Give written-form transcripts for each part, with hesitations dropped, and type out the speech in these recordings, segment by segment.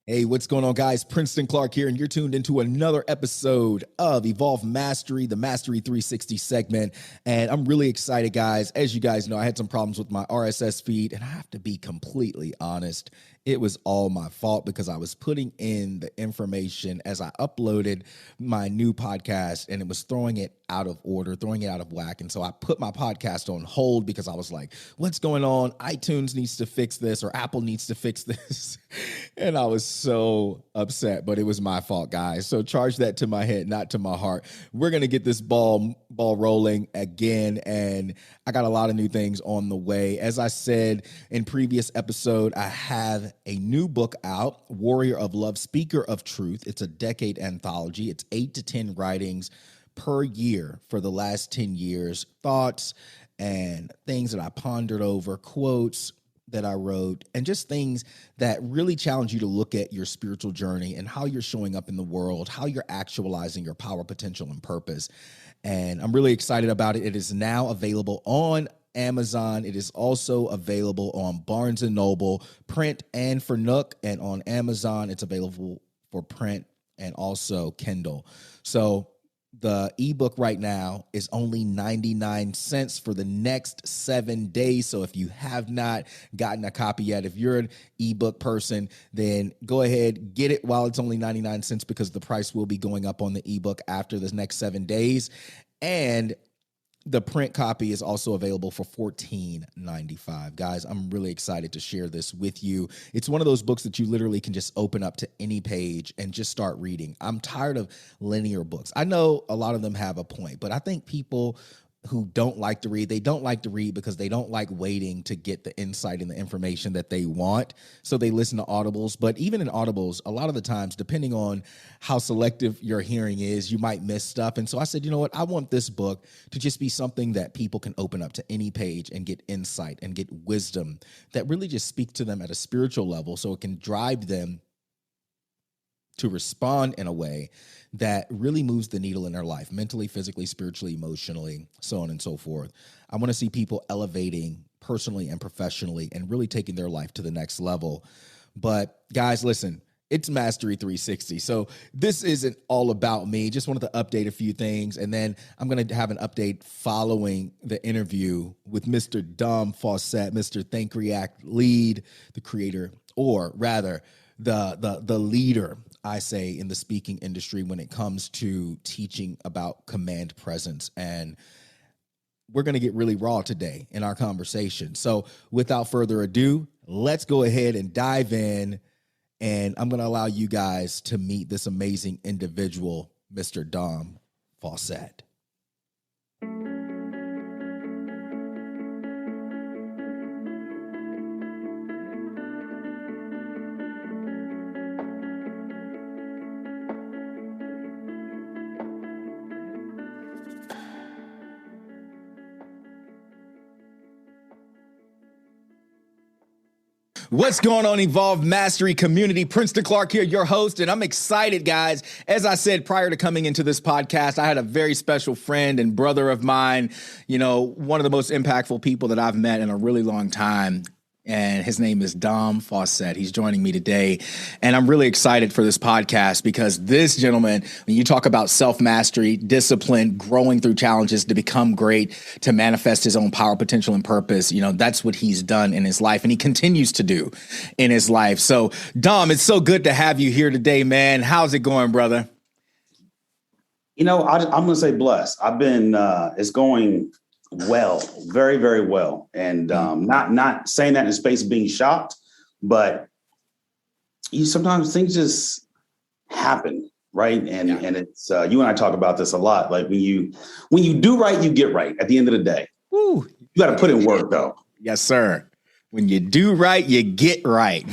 Hey, what's going on, guys? Princeton Clark here, and you're tuned into another episode of Evolve Mastery, the Mastery 360 segment. And I'm really excited, guys. As you guys know, I had some problems with my RSS feed, and I have to be completely honest. It was all my fault because I was putting in the information as I uploaded my new podcast, and it was throwing it out of order, throwing it out of whack. And so I put my podcast on hold because I was like, what's going on? iTunes needs to fix this, or Apple needs to fix this. And I was so upset, but it was my fault, guys. So charge that to my head, not to my heart. We're going to get this ball rolling again. And I got a lot of new things on the way. As I said in previous episode, I have a new book out, Warrior of Love, Speaker of Truth. It's a decade anthology. It's 8 to 10 writings per year for the last 10 years, thoughts and things that I pondered over, quotes that I wrote, and just things that really challenge you to look at your spiritual journey and how you're showing up in the world, how you're actualizing your power, potential, and purpose. And I'm really excited about it. It is now available on Amazon. It is also available on Barnes & Noble, print and for Nook. And on Amazon, it's available for print and also Kindle. So the ebook right now is only 99 cents for the next 7 days. So if you have not gotten a copy yet, if you're an ebook person, then go ahead, get it while it's only 99 cents because the price will be going up on the ebook after the next 7 days. And the print copy is also available for $14.95. Guys, I'm really excited to share this with you. It's one of those books that you literally can just open up to any page and just start reading. I'm tired of linear books. I know a lot of them have a point, but I think people who don't like to read, they don't like to read because they don't like waiting to get the insight and the information that they want. So they listen to audibles. But even in audibles, a lot of the times, depending on how selective your hearing is, you might miss stuff. And so I said, you know what? I want this book to just be something that people can open up to any page and get insight and get wisdom that really just speak to them at a spiritual level so it can drive them to respond in a way that really moves the needle in their life, mentally, physically, spiritually, emotionally, so on and so forth. I want to see people elevating personally and professionally and really taking their life to the next level. But guys, listen, it's Mastery 360. So this isn't all about me. Just wanted to update a few things. And then I'm going to have an update following the interview with Mr. Dom Faussette, Mr. Think React lead, the creator, or rather the leader, I say, in the speaking industry when it comes to teaching about command presence. And we're going to get really raw today in our conversation. So without further ado, let's go ahead and dive in. And I'm going to allow you guys to meet this amazing individual, Mr. Dom Faussette. What's going on, Evolve Mastery community? Princeton Clark here, your host, and I'm excited, guys. As I said prior to coming into this podcast, I had a very special friend and brother of mine, you know, one of the most impactful people that I've met in a really long time. And his name is Dom Faussette. He's joining me today. And I'm really excited for this podcast because this gentleman, when you talk about self-mastery, discipline, growing through challenges to become great, to manifest his own power, potential, and purpose, you know, that's what he's done in his life and he continues to do in his life. So, Dom, it's so good to have you here today, man. How's it going, brother? You know, I'm going to say blessed. I've been, it's going well, very, very well. And not saying that in space of being shocked, but sometimes things just happen, right? And it's you and I talk about this a lot. Like when you do right, you get right at the end of the day. Woo. You got to put in work, though. Yes, sir. When you do right, you get right.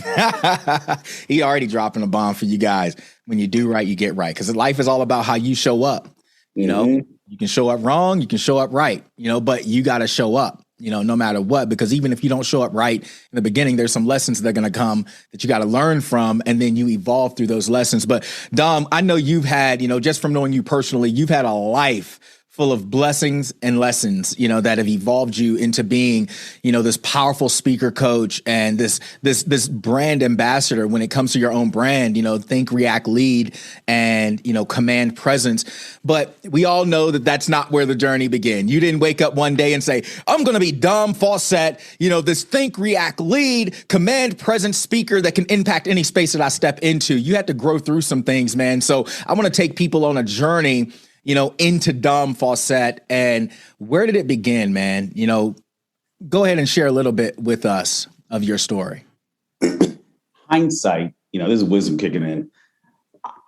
He already dropping a bomb for you guys. When you do right, you get right. Because life is all about how you show up. You know, you can show up wrong, you can show up right, you know, but you got to show up, you know, no matter what, because even if you don't show up right in the beginning, there's some lessons that are going to come that you got to learn from, and then you evolve through those lessons. But Dom, I know you've had, you know, just from knowing you personally, you've had a life full of blessings and lessons, that have evolved you into being, this powerful speaker coach and this brand ambassador when it comes to your own brand, think, react, lead, and, command presence. But we all know that that's not where the journey began. You didn't wake up one day and say, I'm going to be Dom Faussette, this think, react, lead, command presence speaker that can impact any space that I step into. You had to grow through some things, man. So I want to take people on a journey into Dom Faussette. And where did it begin, man? Go ahead and share a little bit with us of your story. Hindsight, this is wisdom kicking in.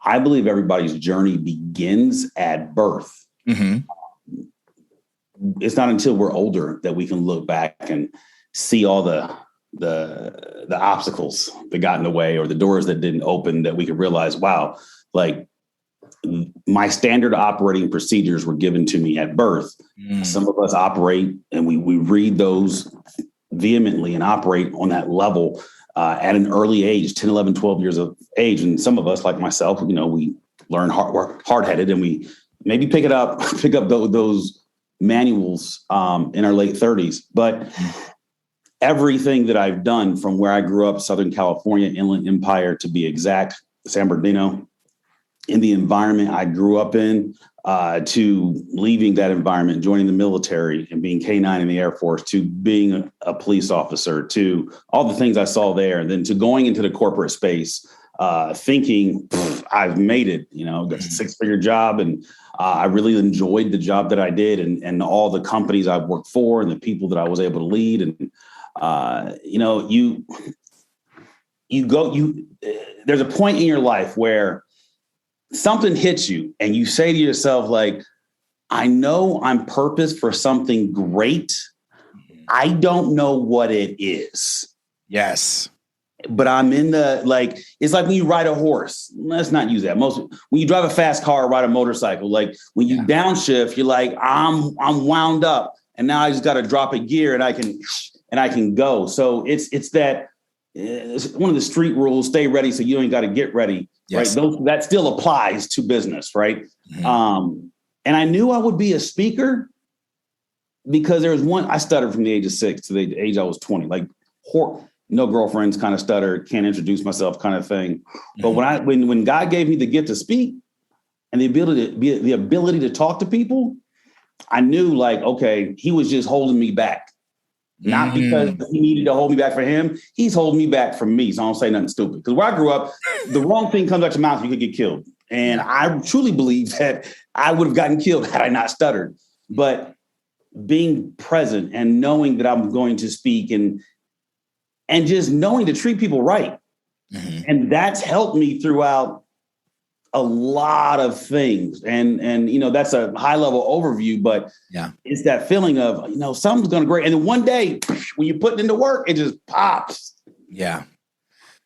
I believe everybody's journey begins at birth. Mm-hmm. It's not until we're older that we can look back and see all the obstacles that got in the way or the doors that didn't open that we could realize, wow, like, my standard operating procedures were given to me at birth. Some of us operate and we read those vehemently and operate on that level at an early age, 10, 11, 12 years of age. And some of us, like myself, we learn hard-headed and we maybe pick up those manuals in our late 30s. But everything that I've done from where I grew up, Southern California, Inland Empire, to be exact, San Bernardino, in the environment I grew up in, to leaving that environment, joining the military and being K-9 in the Air Force, to being a police officer, to all the things I saw there, and then to going into the corporate space, thinking I've made it, got a 6-figure job. And I really enjoyed the job that I did and all the companies I've worked for and the people that I was able to lead. And, there's a point in your life where something hits you and you say to yourself, like, I know I'm purposed for something great. I don't know what it is. Yes. But I'm in it's like when you ride a horse. Let's not use that. When you drive a fast car or ride a motorcycle, like when you downshift, you're like, I'm wound up and now I just got to drop a gear and I can go. So it's one of the street rules, stay ready so you ain't got to get ready. Yes. Right. That still applies to business. Right. Mm-hmm. And I knew I would be a speaker because there was I stuttered from the age of 6 to the age I was 20, like no girlfriends, kind of stutter, can't introduce myself kind of thing. Mm-hmm. But when God gave me the gift to speak and the ability to talk to people, I knew like, okay, he was just holding me back. Not because he needed to hold me back for him. He's holding me back from me. So I don't say nothing stupid. Because where I grew up, the wrong thing comes out your mouth, you could get killed. And I truly believe that I would have gotten killed had I not stuttered. But being present and knowing that I'm going to speak and just knowing to treat people right. Mm-hmm. And that's helped me throughout a lot of things. And that's a high level overview, but it's that feeling of, something's going to great. And then one day when you put it into work, it just pops. Yeah,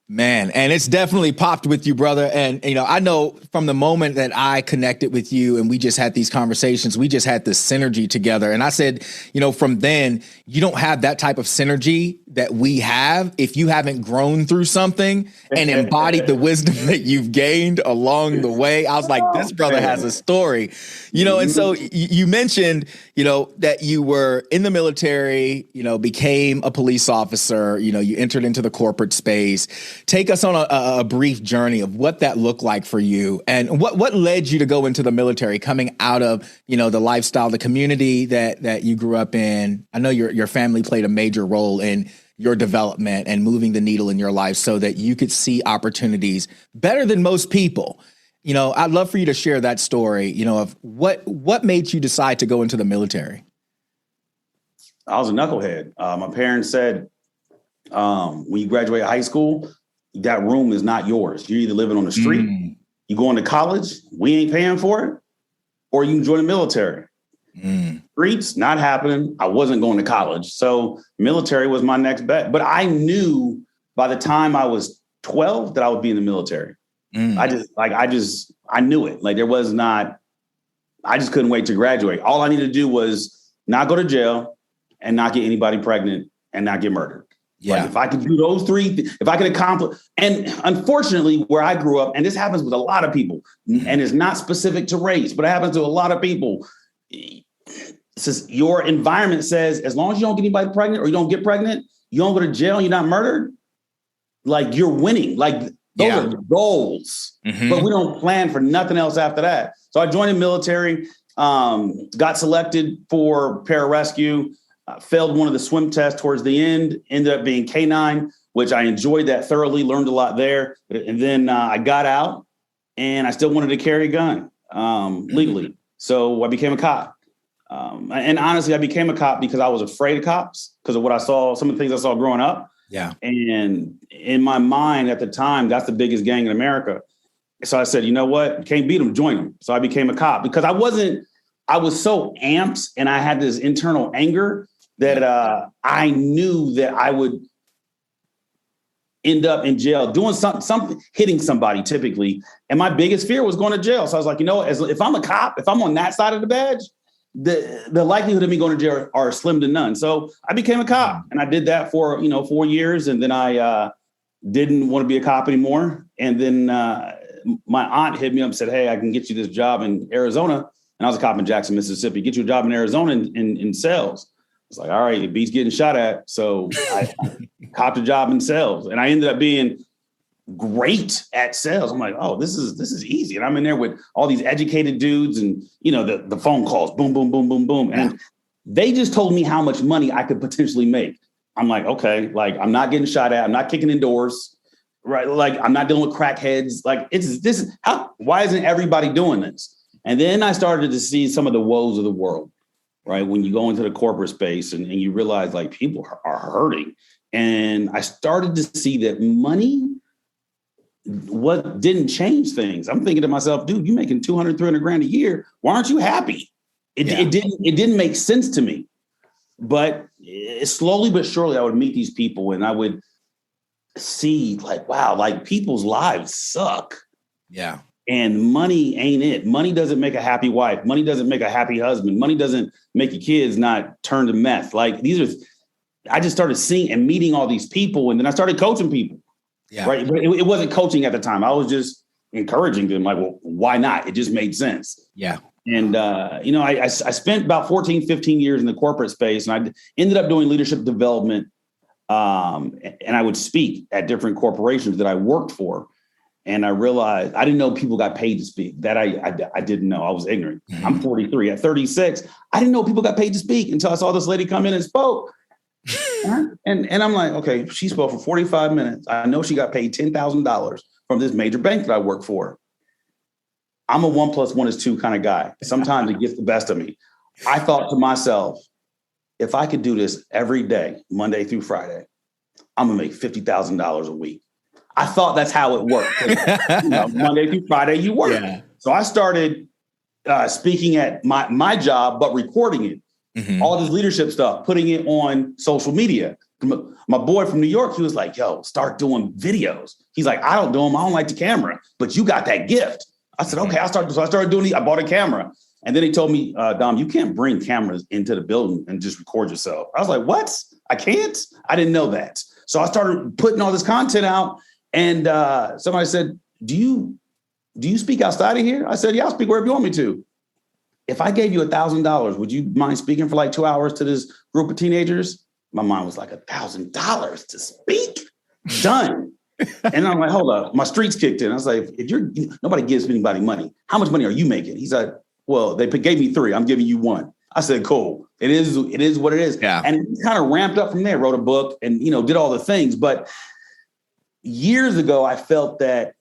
man. And it's definitely popped with you, brother. And, I know from the moment that I connected with you and we just had these conversations, we just had this synergy together. And I said, from then you don't have that type of synergy that we have if you haven't grown through something and embodied the wisdom that you've gained along the way. I was like, this brother has a story, and so you mentioned, that you were in the military, became a police officer, you entered into the corporate space. Take us on a brief journey of what that looked like for you and what led you to go into the military, coming out of, the lifestyle, the community that you grew up in. I know your family played a major role in your development and moving the needle in your life so that you could see opportunities better than most people. I'd love for you to share that story, of what made you decide to go into the military. I was a knucklehead. My parents said, when you graduate high school, that room is not yours. You're either living on the street, you going to college, we ain't paying for it, or you can join the military. Streets, not happening. I wasn't going to college. So military was my next bet. But I knew by the time I was 12 that I would be in the military. I knew it. Like I just couldn't wait to graduate. All I needed to do was not go to jail and not get anybody pregnant and not get murdered. Yeah. Like if I could do those three, if I could accomplish, and unfortunately where I grew up, and this happens with a lot of people, and it's not specific to race, but it happens to a lot of people. Says your environment says, as long as you don't get anybody pregnant or you don't get pregnant, you don't go to jail, you're not murdered, like you're winning. Like those are goals, but we don't plan for nothing else after that. So I joined the military, got selected for pararescue, failed one of the swim tests towards the end, ended up being K9, which I enjoyed that thoroughly, learned a lot there. And then I got out and I still wanted to carry a gun legally. So I became a cop. And honestly, I became a cop because I was afraid of cops because of what I saw, some of the things I saw growing up. Yeah. And in my mind at the time, that's the biggest gang in America. So I said, you know what? Can't beat them, join them. So I became a cop because I was so amped and I had this internal anger that I knew that I would end up in jail doing something, hitting somebody typically. And my biggest fear was going to jail. So I was like, you know, if I'm a cop, if I'm on that side of the badge, the likelihood of me going to jail are slim to none. So I became a cop and I did that for, 4 years. And then I didn't want to be a cop anymore. And then my aunt hit me up and said, hey, I can get you this job in Arizona. And I was a cop in Jackson, Mississippi, get you a job in Arizona in sales. It's like, all right, it beats getting shot at. So I copped a job in sales and I ended up being great at sales. I'm like, oh, this is easy. And I'm in there with all these educated dudes and, the phone calls, boom, boom, boom, boom, boom. And they just told me how much money I could potentially make. I'm like, okay, like I'm not getting shot at. I'm not kicking in doors, right? Like I'm not dealing with crackheads. Like why isn't everybody doing this? And then I started to see some of the woes of the world, right? When you go into the corporate space and you realize like people are hurting. And I started to see that money what didn't change things. I'm thinking to myself, dude, you making 200, 300 grand a year. Why aren't you happy? It didn't make sense to me. But slowly but surely I would meet these people and I would see like, wow, like people's lives suck. Yeah. And money ain't it. Money doesn't make a happy wife. Money doesn't make a happy husband. Money doesn't make your kids not turn to meth. Like I just started seeing and meeting all these people. And then I started coaching people. Yeah. Right. But it wasn't coaching at the time. I was just encouraging them like, well, why not? It just made sense. Yeah. And, I spent about 14, 15 years in the corporate space and I ended up doing leadership development. And I would speak at different corporations that I worked for. And I realized I didn't know people got paid to speak. That I didn't know. I was ignorant. Mm-hmm. I'm 43. At 36, I didn't know people got paid to speak until I saw this lady come in and spoke. And I'm like, okay, she spoke for 45 minutes. I know she got paid $10,000 from this major bank that I work for. I'm a 1 + 1 is 2 kind of guy. Sometimes it gets the best of me. I thought to myself, if I could do this every day, Monday through Friday, I'm going to make $50,000 a week. I thought that's how it worked. Monday through Friday, you work. Yeah. So I started speaking at my job, but recording it. Mm-hmm. All this leadership stuff, putting it on social media. My boy from New York, he was like, yo, start doing videos. He's like, I don't do them. I don't like the camera, but you got that gift. I said, okay, So I started doing it. I bought a camera. And then he told me, Dom, you can't bring cameras into the building and just record yourself. I was like, what? I can't? I didn't know that. So I started putting all this content out. And somebody said, do you speak outside of here? I said, yeah, I'll speak wherever you want me to. If I gave you $1,000, would you mind speaking for like 2 hours to this group of teenagers? My mind was like $1,000 to speak? Done. And I'm like, hold up. My streets kicked in. I was like, nobody gives anybody money. How much money are you making? He's like, well, they gave me 3. I'm giving you 1. I said, cool. It is what it is. Yeah. And it kind of ramped up from there, wrote a book and, did all the things. But years ago, I felt that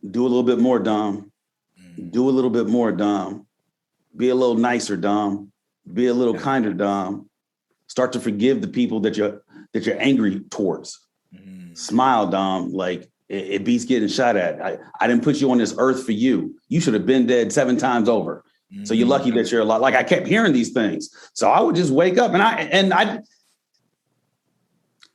do a little bit more, Dom. Do a little bit more, Dom. Be a little nicer, Dom. Be a little kinder, Dom. Start to forgive the people that you're angry towards. Mm-hmm. Smile, Dom. Like it beats getting shot at. I didn't put you on this earth for you. You should have been dead 7 times over. Mm-hmm. So you're lucky that you're alive. Like I kept hearing these things. So I would just wake up and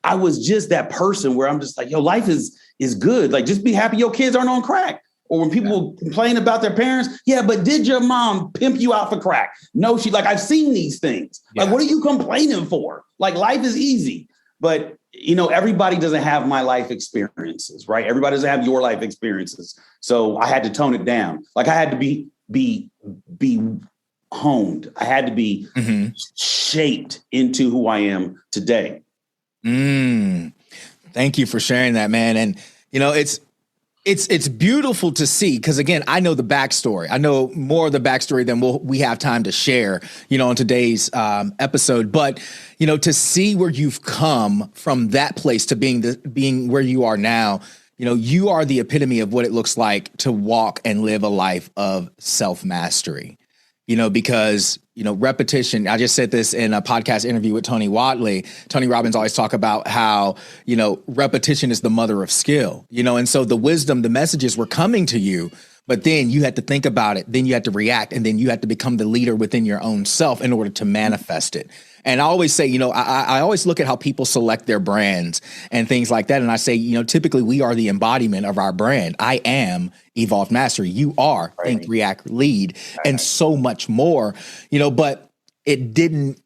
I was just that person where I'm just like, yo, life is good. Like just be happy your kids aren't on crack. Or when people complain about their parents, yeah, but did your mom pimp you out for crack? No, I've seen these things. Yeah. Like, what are you complaining for? Like, life is easy. But, everybody doesn't have my life experiences, right? Everybody doesn't have your life experiences. So I had to tone it down. Like, I had to be honed. I had to be shaped into who I am today. Thank you for sharing that, man. And, you know, it's beautiful to see, because again, I know the backstory. I know more of the backstory than we have time to share, you know, in today's episode. But, you know, to see where you've come from that place to being where you are now, you know, you are the epitome of what it looks like to walk and live a life of self-mastery. You know, because, you know, repetition, I just said this in a podcast interview with Tony Whatley. Tony Robbins always talk about how, you know, repetition is the mother of skill, you know, and so the wisdom, the messages were coming to you, but then you had to think about it. Then you had to react, and then you had to become the leader within your own self in order to manifest it. And I always say, you know, I always look at how people select their brands and things like that. And I say, you know, typically we are the embodiment of our brand. I am Evolved Mastery. You are Think, React, Lead, and so much more, you know, but it didn't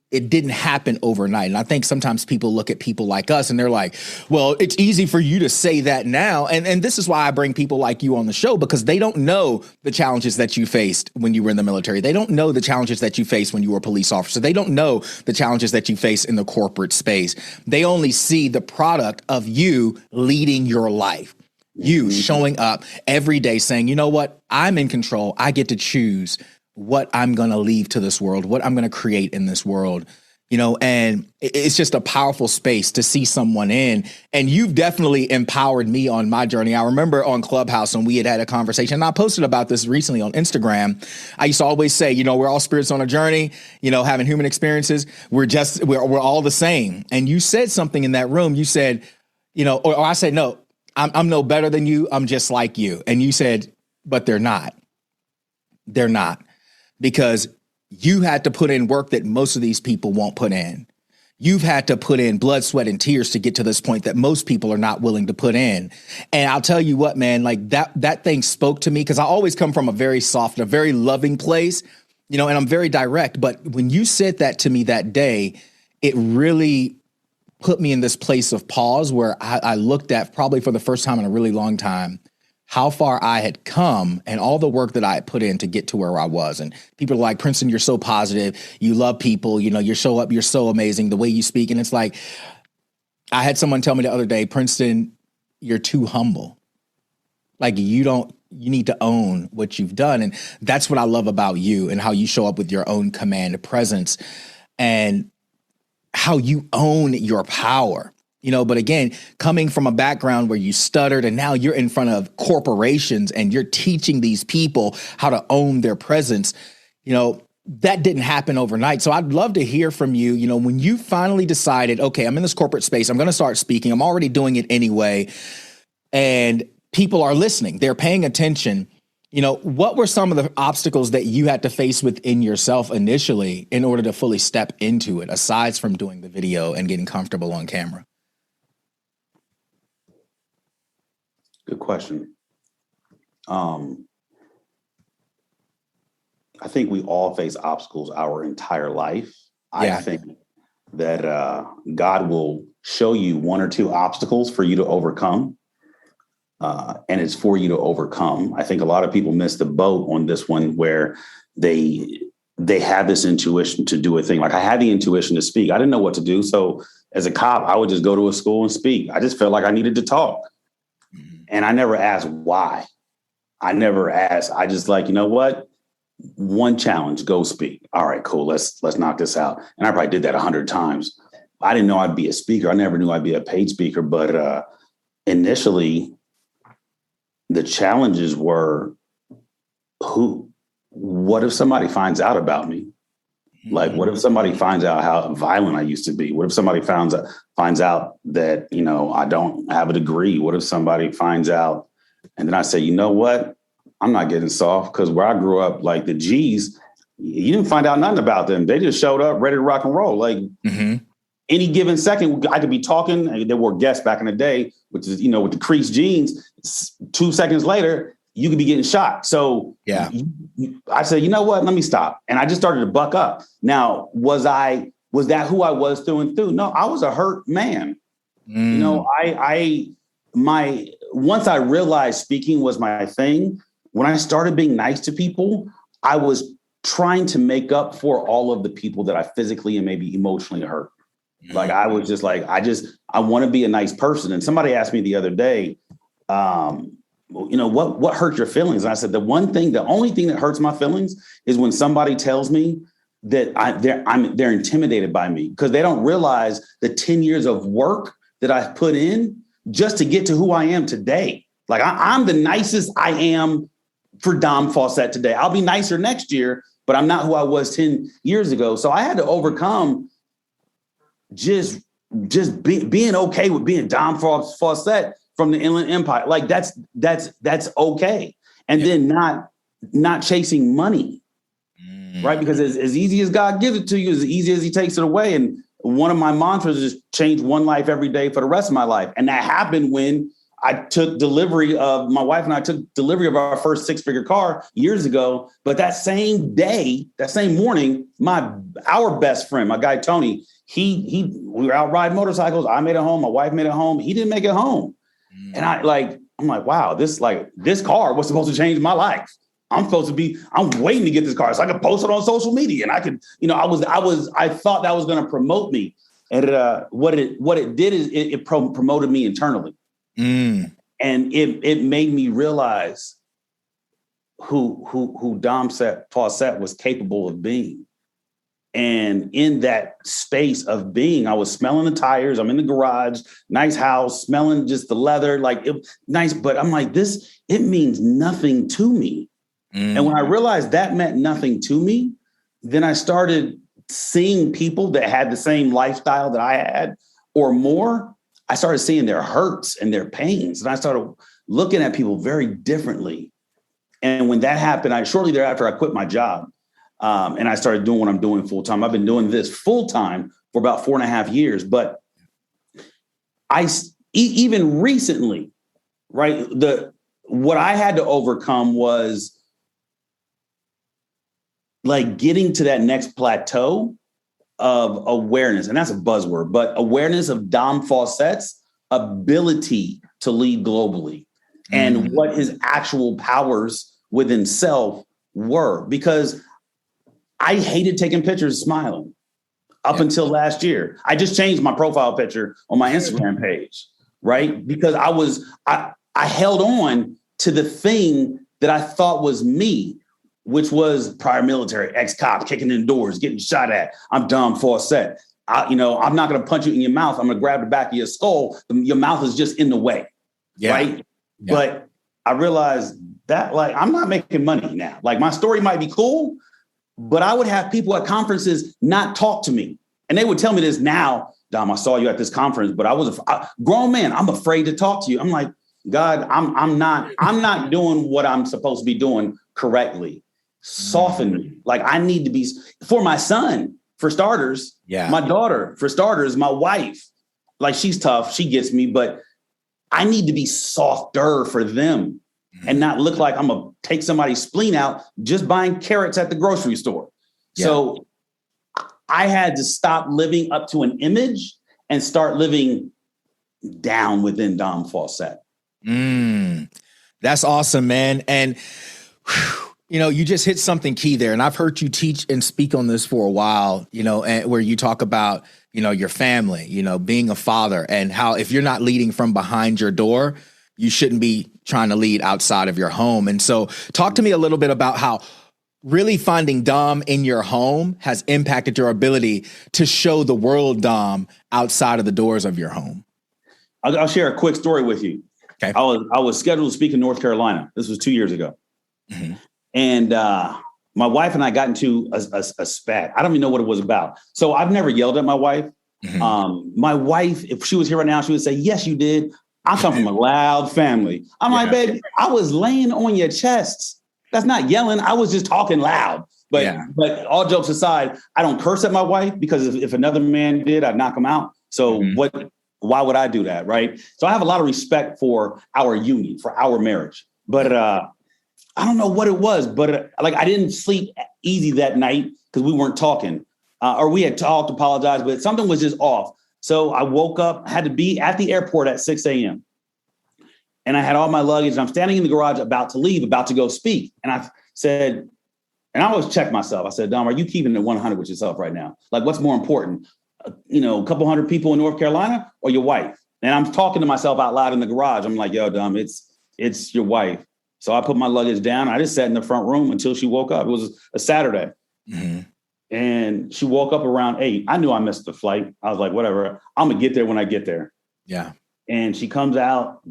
happen overnight. And I think sometimes people look at people like us and they're like, well, it's easy for you to say that now. And this is why I bring people like you on the show, because they don't know the challenges that you faced when you were in the military. They don't know the challenges that you faced when you were a police officer. They don't know the challenges that you face in the corporate space. They only see the product of you leading your life. You showing up every day saying, you know what, I'm in control. I get to choose what I'm going to leave to this world, what I'm going to create in this world, you know, and it's just a powerful space to see someone in. And you've definitely empowered me on my journey. I remember on Clubhouse when we had a conversation, and I posted about this recently on Instagram. I used to always say, you know, we're all spirits on a journey, you know, having human experiences. We're all the same. And you said something in that room. You said, you know, or I said, no, I'm no better than you. I'm just like you. And you said, but they're not. They're not. Because you had to put in work that most of these people won't put in. You've had to put in blood, sweat, and tears to get to this point that most people are not willing to put in. And I'll tell you what, man, like that thing spoke to me, because I always come from a very soft, a very loving place, you know, and I'm very direct. But when you said that to me that day, it really put me in this place of pause where I looked at, probably for the first time in a really long time, how far I had come and all the work that I had put in to get to where I was. And people are like, Princeton, you're so positive. You love people. You know, you're so amazing the way you speak. And it's like, I had someone tell me the other day, Princeton, you're too humble. Like you need to own what you've done. And that's what I love about you and how you show up with your own command presence and how you own your power. You know, but again, coming from a background where you stuttered and now you're in front of corporations and you're teaching these people how to own their presence, you know, that didn't happen overnight. So I'd love to hear from you, you know, when you finally decided, okay, I'm in this corporate space, I'm going to start speaking, I'm already doing it anyway, and people are listening, they're paying attention. You know, what were some of the obstacles that you had to face within yourself initially in order to fully step into it, aside from doing the video and getting comfortable on camera? Good question. I think we all face obstacles our entire life. Yeah. I think that God will show you one or two obstacles for you to overcome. And it's for you to overcome. I think a lot of people miss the boat on this one where they have this intuition to do a thing. Like I had the intuition to speak. I didn't know what to do. So as a cop, I would just go to a school and speak. I just felt like I needed to talk. And I never asked why. I never asked. I just like, you know what? One challenge, go speak. All right, cool. Let's knock this out. And I probably did that 100 times. I didn't know I'd be a speaker. I never knew I'd be a paid speaker. But initially, the challenges were what if somebody finds out about me? Like, what if somebody finds out how violent I used to be? What if somebody finds out that, you know, I don't have a degree? What if somebody finds out? And then I say, you know what? I'm not getting soft, because where I grew up, like the G's, you didn't find out nothing about them. They just showed up ready to rock and roll. Like any given second, I could be talking. And there were guests back in the day, which is, you know, with the creased jeans, 2 seconds later, you could be getting shot. So yeah, I said, you know what? Let me stop. And I just started to buck up. Now, was that who I was through and through? No, I was a hurt man. You know, once I realized speaking was my thing, when I started being nice to people, I was trying to make up for all of the people that I physically and maybe emotionally hurt. Like I was just like, I want to be a nice person. And somebody asked me the other day, what hurt your feelings? And I said, the only thing that hurts my feelings is when somebody tells me that they're intimidated by me, because they don't realize the 10 years of work that I've put in just to get to who I am today. Like I'm the nicest I am for Dom Faussette today. I'll be nicer next year, but I'm not who I was 10 years ago. So I had to overcome just being okay with being Dom Faussette from the Inland Empire. Like that's okay. And then not chasing money, right? Because as easy as God gives it to you, as easy as he takes it away. And one of my mantras is change one life every day for the rest of my life. And that happened when my wife and I took delivery of our first 6-figure car years ago. But that same day, that same morning, our best friend, my guy, Tony, we were out riding motorcycles. I made it home. My wife made it home. He didn't make it home. And I'm like, wow, this car was supposed to change my life. I'm waiting to get this car so I could post it on social media. And I could, I thought that was going to promote me. And what it did is it promoted me internally. And it made me realize who Dom Faussette was capable of being. And in that space of being, I was smelling the tires. I'm in the garage, nice house, smelling just the leather, nice. But I'm like, it means nothing to me. And when I realized that meant nothing to me, then I started seeing people that had the same lifestyle that I had or more. I started seeing their hurts and their pains. And I started looking at people very differently. And when that happened, shortly thereafter, I quit my job. And I started doing what I'm doing full time. I've been doing this full time for about 4.5 years. But even recently, right, what I had to overcome was like getting to that next plateau of awareness. And that's a buzzword, but awareness of Dom Faussette's ability to lead globally and what his actual powers within self were. Because I hated taking pictures smiling up until last year. I just changed my profile picture on my Instagram page, right? Because I held on to the thing that I thought was me, which was prior military, ex-cop, kicking in doors, getting shot at. I'm Dom Faussette. I'm not going to punch you in your mouth. I'm going to grab the back of your skull. Your mouth is just in the way, right? Yeah. But I realized that I'm not making money now. Like my story might be cool, but I would have people at conferences not talk to me. And they would tell me this now, Dom, I saw you at this conference, but I was a grown man. I'm afraid to talk to you. I'm like, God, I'm not doing what I'm supposed to be doing correctly. Soften me. Like I need to be, for my son, for starters, my daughter, for starters, my wife, like she's tough. She gets me, but I need to be softer for them and not look like I'm going to take somebody's spleen out just buying carrots at the grocery store. Yeah. So I had to stop living up to an image and start living down within Dom Faussette. That's awesome, man. And you just hit something key there. And I've heard you teach and speak on this for a while, and where you talk about, your family, being a father and how if you're not leading from behind your door, you shouldn't be trying to lead outside of your home. And so talk to me a little bit about how really finding Dom in your home has impacted your ability to show the world Dom outside of the doors of your home. I'll share a quick story with you. Okay. I was scheduled to speak in North Carolina. This was 2 years ago. Mm-hmm. And my wife and I got into a spat. I don't even know what it was about. So I've never yelled at my wife. Mm-hmm. My wife, if she was here right now, she would say, yes, you did. I come from a loud family. I'm like, baby, I was laying on your chests. That's not yelling. I was just talking loud. But all jokes aside, I don't curse at my wife because if another man did, I'd knock him out. So why would I do that? Right. So I have a lot of respect for our union, for our marriage. But I don't know what it was, but I didn't sleep easy that night because we weren't talking or we had talked, apologized, but something was just off. So I woke up, had to be at the airport at 6 a.m. And I had all my luggage and I'm standing in the garage about to leave, about to go speak. And I said, And I always check myself. I said, Dom, are you keeping it 100 with yourself right now? Like, what's more important? A couple hundred people in North Carolina or your wife? And I'm talking to myself out loud in the garage. I'm like, yo, Dom, it's your wife. So I put my luggage down. I just sat in the front room until she woke up. It was a Saturday. Mm-hmm. And she woke up around 8. I knew I missed the flight. I was like, whatever, I'm going to get there when I get there. Yeah. And she comes out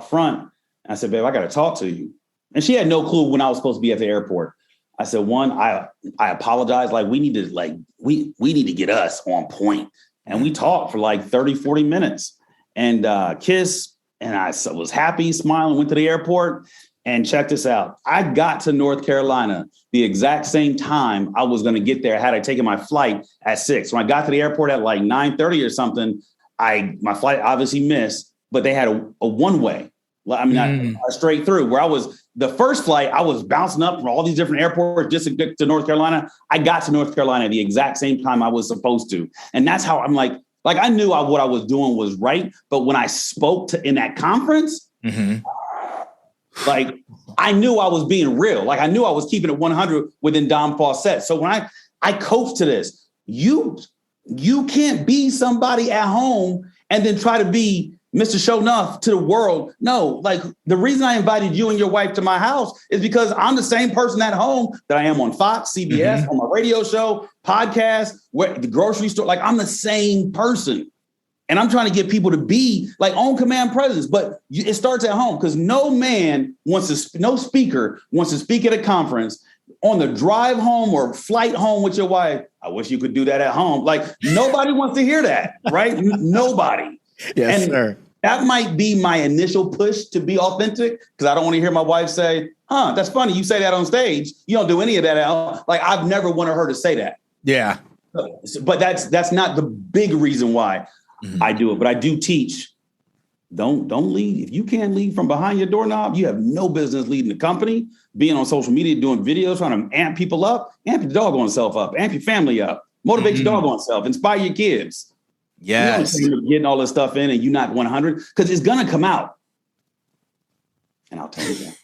front. I said, babe, I got to talk to you. And she had no clue when I was supposed to be at the airport. I said, one, I apologize. Like, we need to get us on point. And we talked for like 30, 40 minutes and kissed. And I was happy, smiling, went to the airport. And check this out. I got to North Carolina the exact same time I was going to get there had I taken my flight at 6. When I got to the airport at like 9:30 or something, my flight obviously missed, but they had a one-way. I mean, straight through where the first flight, I was bouncing up from all these different airports just to get to North Carolina. I got to North Carolina the exact same time I was supposed to. And that's how I'm like I knew what I was doing was right. But when I spoke in that conference, like, I knew I was being real. Like, I knew I was keeping it 100 within Dom Faussette. So when I coach to this, you can't be somebody at home and then try to be Mr. Show Enough to the world. No, like, the reason I invited you and your wife to my house is because I'm the same person at home that I am on Fox, CBS, on my radio show, podcast, the grocery store. Like, I'm the same person. And I'm trying to get people to be like on command presence, but it starts at home because no speaker wants to speak at a conference on the drive home or flight home with your wife. I wish you could do that at home. Like, nobody wants to hear that, right? Nobody. Yes, and sir. That might be my initial push to be authentic because I don't want to hear my wife say, that's funny. You say that on stage. You don't do any of that at home. Like, I've never wanted her to say that. Yeah. But that's not the big reason why I do it. But I do teach. Don't lead. If you can't lead from behind your doorknob, you have no business leading the company, being on social media, doing videos, trying to amp people up, amp your doggone self up, amp your family up, motivate your doggone self, inspire your kids. Yes. You know, getting all this stuff in and you not 100 because it's going to come out. And I'll tell you that.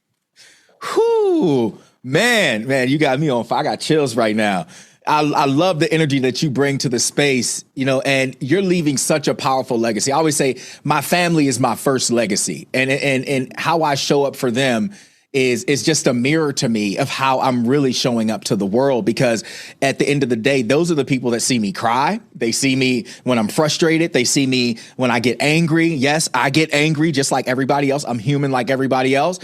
Whew, man, you got me on fire. I got chills right now. I love the energy that you bring to the space, and you're leaving such a powerful legacy. I always say my family is my first legacy, and how I show up for them is just a mirror to me of how I'm really showing up to the world, because at the end of the day, those are the people that see me cry. They see me when I'm frustrated. They see me when I get angry. Yes, I get angry just like everybody else. I'm human like everybody else.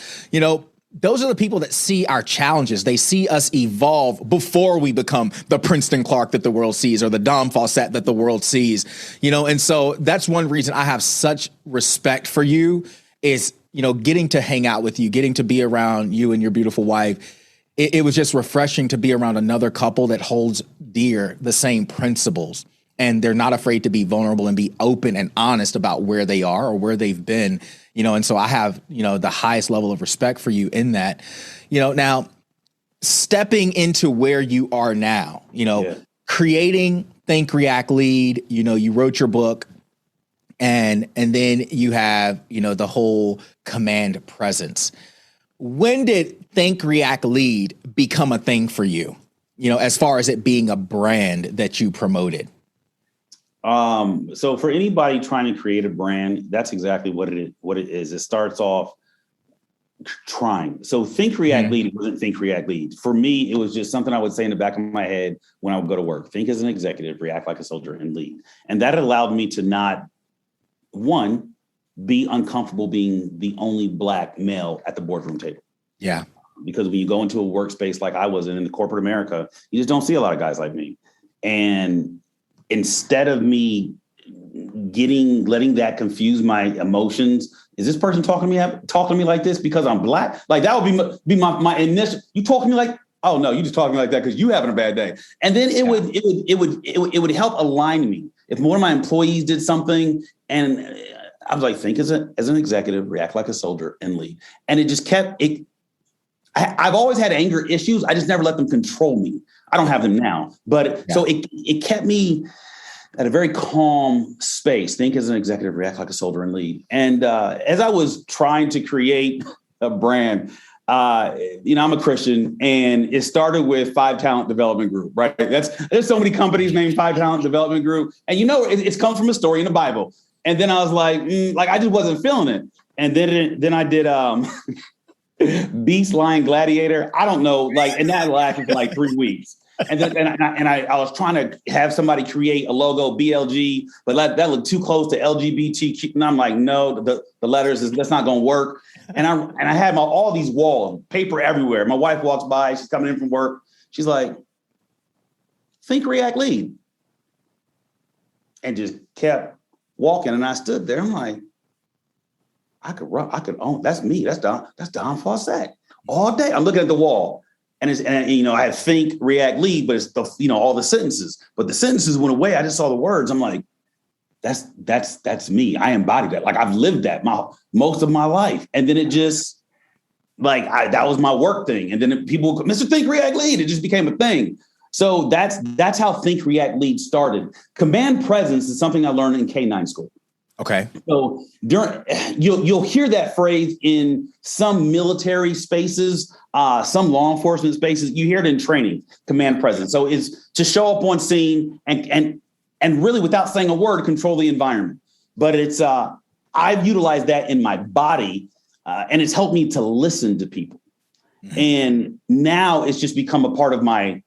Those are the people that see our challenges. They see us evolve before we become the Princeton Clark that the world sees or the Dom Faussette that the world sees, and so that's one reason I have such respect for you is, getting to hang out with you, getting to be around you and your beautiful wife. It was just refreshing to be around another couple that holds dear the same principles. And they're not afraid to be vulnerable and be open and honest about where they are or where they've been, and so I have, the highest level of respect for you in that, now stepping into where you are now, creating Think, React, Lead, you wrote your book and then you have, the whole command presence. When did Think, React, Lead become a thing for you, as far as it being a brand that you promoted? So for anybody trying to create a brand, that's exactly what it is. It starts off trying. So Think, React, Lead wasn't Think, React, Lead. For me, it was just something I would say in the back of my head when I would go to work. Think as an executive, react like a soldier, and lead. And that allowed me to not, one, be uncomfortable being the only Black male at the boardroom table. Yeah. Because when you go into a workspace like I was in the corporate America, you just don't see a lot of guys like me. And instead of me letting that confuse my emotions, is this person talking to me like this because I'm Black? Like that would be my initial. You talk to me like, oh no, you just talking like that because you having a bad day. And then it would help align me if one of my employees did something, and I was like, think as an executive, react like a soldier, and lead. And it just kept it. I've always had anger issues. I just never let them control me. I don't have them now, but so it kept me at a very calm space. Think as an executive, react like a soldier, and lead. And as I was trying to create a brand, I'm a Christian, and it started with 5 Talent Development Group, right? There's so many companies named 5 Talent Development Group, and it's come from a story in the Bible. And then I was like I just wasn't feeling it. And then I did Beast, Lion, Gladiator. I don't know, and that lasted for 3 weeks. And then I was trying to have somebody create a logo, BLG, but that looked too close to LGBTQ. And I'm like, no, the letters that's not going to work. And I had all these walls, paper everywhere. My wife walks by, she's coming in from work. She's like, think, react, lead. And just kept walking. And I stood there. I'm like, I could own, that's me. That's Don Faussette all day. I'm looking at the wall. And I had think, react, lead, but it's all the sentences. But the sentences went away. I just saw the words. I'm like, that's me. I embodied that. I've lived that most of my life. And then it just that was my work thing. And then people, Mr. Think, React, Lead, it just became a thing. So that's how Think, React, Lead started. Command presence is something I learned in K-9 school. Okay. So you'll hear that phrase in some military spaces, some law enforcement spaces. You hear it in training, command presence. So it's to show up on scene and really, without saying a word, control the environment. But it's I've utilized that in my body, and it's helped me to listen to people. Mm-hmm. And now it's just become a part of my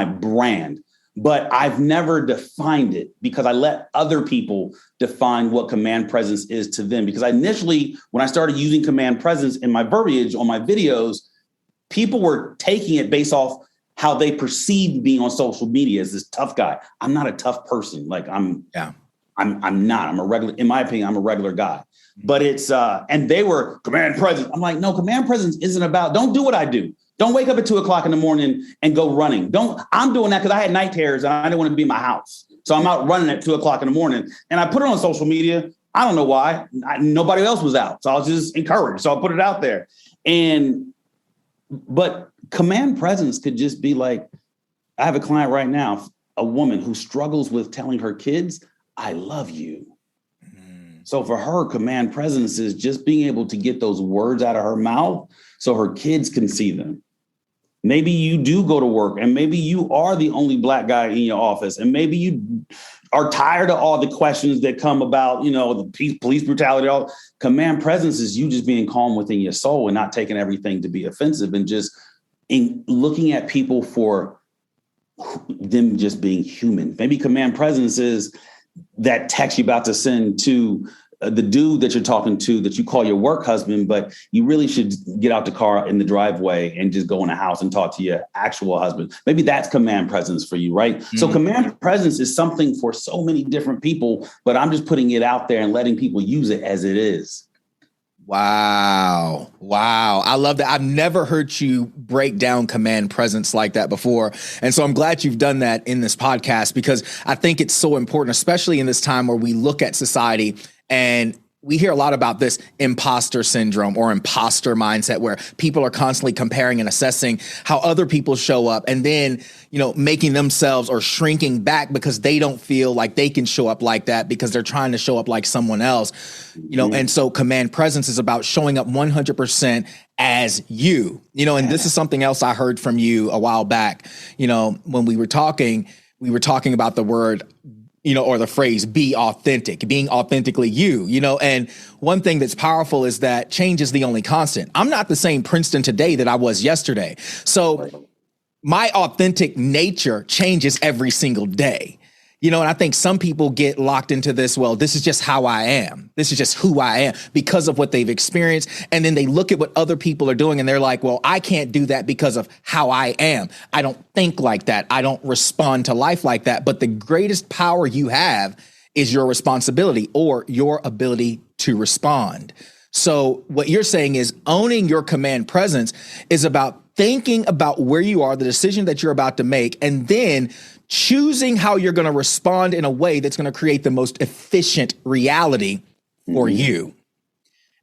brand. But I've never defined it because I let other people define what command presence is to them. Because initially, when I started using command presence in my verbiage on my videos, people were taking it based off how they perceived being on social media as this tough guy. I'm not a tough person. I'm not. I'm a regular, in my opinion, I'm a regular guy. But it's and they were command presence. I'm like, no, command presence isn't about, don't do what I do. Don't wake up at 2:00 in the morning and go running. I'm doing that because I had night terrors and I didn't want to be in my house. So I'm out running at 2:00 in the morning, and I put it on social media. I don't know why. Nobody else was out. So I was just encouraged. So I put it out there. But command presence could just be I have a client right now, a woman who struggles with telling her kids, I love you. Mm. So for her, command presence is just being able to get those words out of her mouth so her kids can see them. Maybe you do go to work and maybe you are the only Black guy in your office. And maybe you are tired of all the questions that come about, the police brutality. All command presence is you just being calm within your soul and not taking everything to be offensive and just looking at people for them just being human. Maybe command presence is that text you're about to send to the dude that you're talking to that you call your work husband, but you really should get out the car in the driveway and just go in the house and talk to your actual husband. Maybe that's command presence for you, right? Mm-hmm. So command presence is something for so many different people, but I'm just putting it out there and letting people use it as it is. Wow. I love that. I've never heard you break down command presence like that before. And so I'm glad you've done that in this podcast because I think it's so important, especially in this time where we look at society and we hear a lot about this imposter syndrome or imposter mindset where people are constantly comparing and assessing how other people show up and then, making themselves or shrinking back because they don't feel like they can show up like that because they're trying to show up like someone else, and so command presence is about showing up 100% as you, and this is something else I heard from you a while back, when we were talking about the word or the phrase, be authentic, being authentically you, and one thing that's powerful is that change is the only constant. I'm not the same Princeton today that I was yesterday. So my authentic nature changes every single day, and I think some people get locked into this. Well, this is just how I am. This is just who I am because of what they've experienced. And then they look at what other people are doing and they're like, well, I can't do that because of how I am. I don't think like that. I don't respond to life like that. But the greatest power you have is your responsibility or your ability to respond. So what you're saying is owning your command presence is about thinking about where you are, the decision that you're about to make, and then choosing how you're going to respond in a way that's going to create the most efficient reality for you.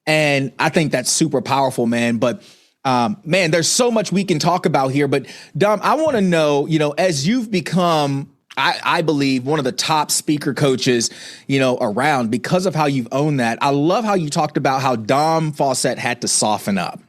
And I think that's super powerful, man. But man, there's so much we can talk about here. But Dom, I want to know, as you've become, I believe, one of the top speaker coaches, around because of how you've owned that. I love how you talked about how Dom Faussette had to soften up.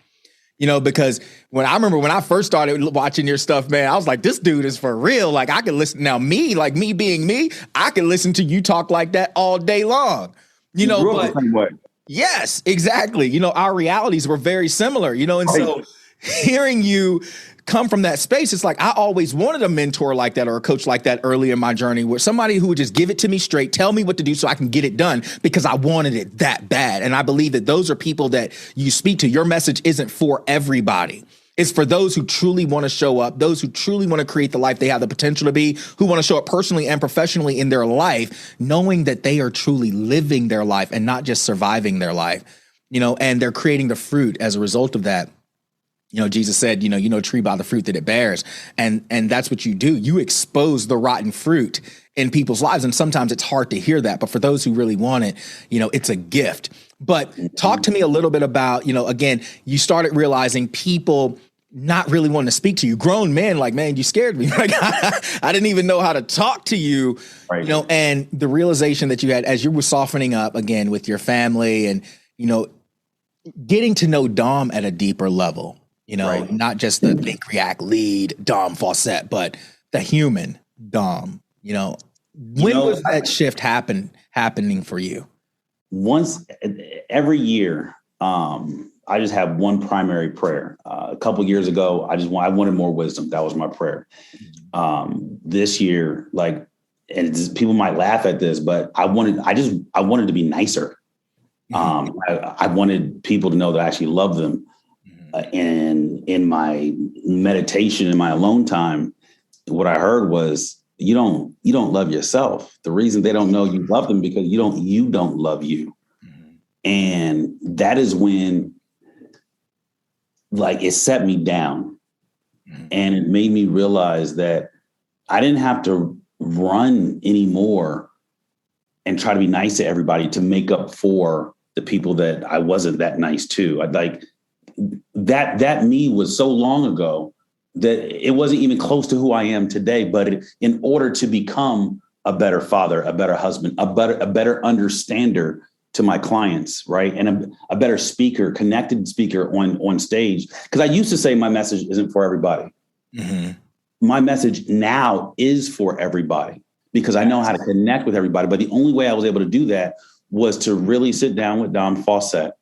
Because when I first started watching your stuff, man, I was like, this dude is for real. Like I could listen now, me being me, I could listen to you talk like that all day long, grew up but the same way. yes, exactly. Our realities were very similar, and so hearing you come from that space, it's like I always wanted a mentor like that or a coach like that early in my journey, where somebody who would just give it to me straight, tell me what to do so I can get it done because I wanted it that bad. And I believe that those are people that you speak to. Your message isn't for everybody. It's for those who truly want to show up, those who truly want to create the life they have the potential to be, who want to show up personally and professionally in their life, knowing that they are truly living their life and not just surviving their life, and they're creating the fruit as a result of that. Jesus said, a tree by the fruit that it bears. And that's what you do. You expose the rotten fruit in people's lives. And sometimes it's hard to hear that. But for those who really want it, it's a gift. But talk to me a little bit about, again, you started realizing people not really wanting to speak to you. Grown men, like, man, you scared me. Like, I didn't even know how to talk to you, right. And the realization that you had as you were softening up again with your family and, getting to know Dom at a deeper level. Right. Not just the think, react, lead Dom Faussette, but the human Dom, when was that shift happening for you? Once every year, I just have one primary prayer. A couple of years ago, I wanted more wisdom. That was my prayer. This year, people might laugh at this, but I wanted to be nicer. I wanted people to know that I actually love them. And in my meditation, in my alone time, what I heard was, you don't love yourself. The reason they don't know you love them because you don't love you. And that is when, it set me down, and it made me realize that I didn't have to run anymore and try to be nice to everybody to make up for the people that I wasn't that nice to. That me was so long ago that it wasn't even close to who I am today. But in order to become a better father, a better husband, a better understander to my clients, right, and a better speaker, connected speaker on stage, because I used to say my message isn't for everybody. My message now is for everybody because I know how to connect with everybody. But the only way I was able to do that was to really sit down with Dom Faussette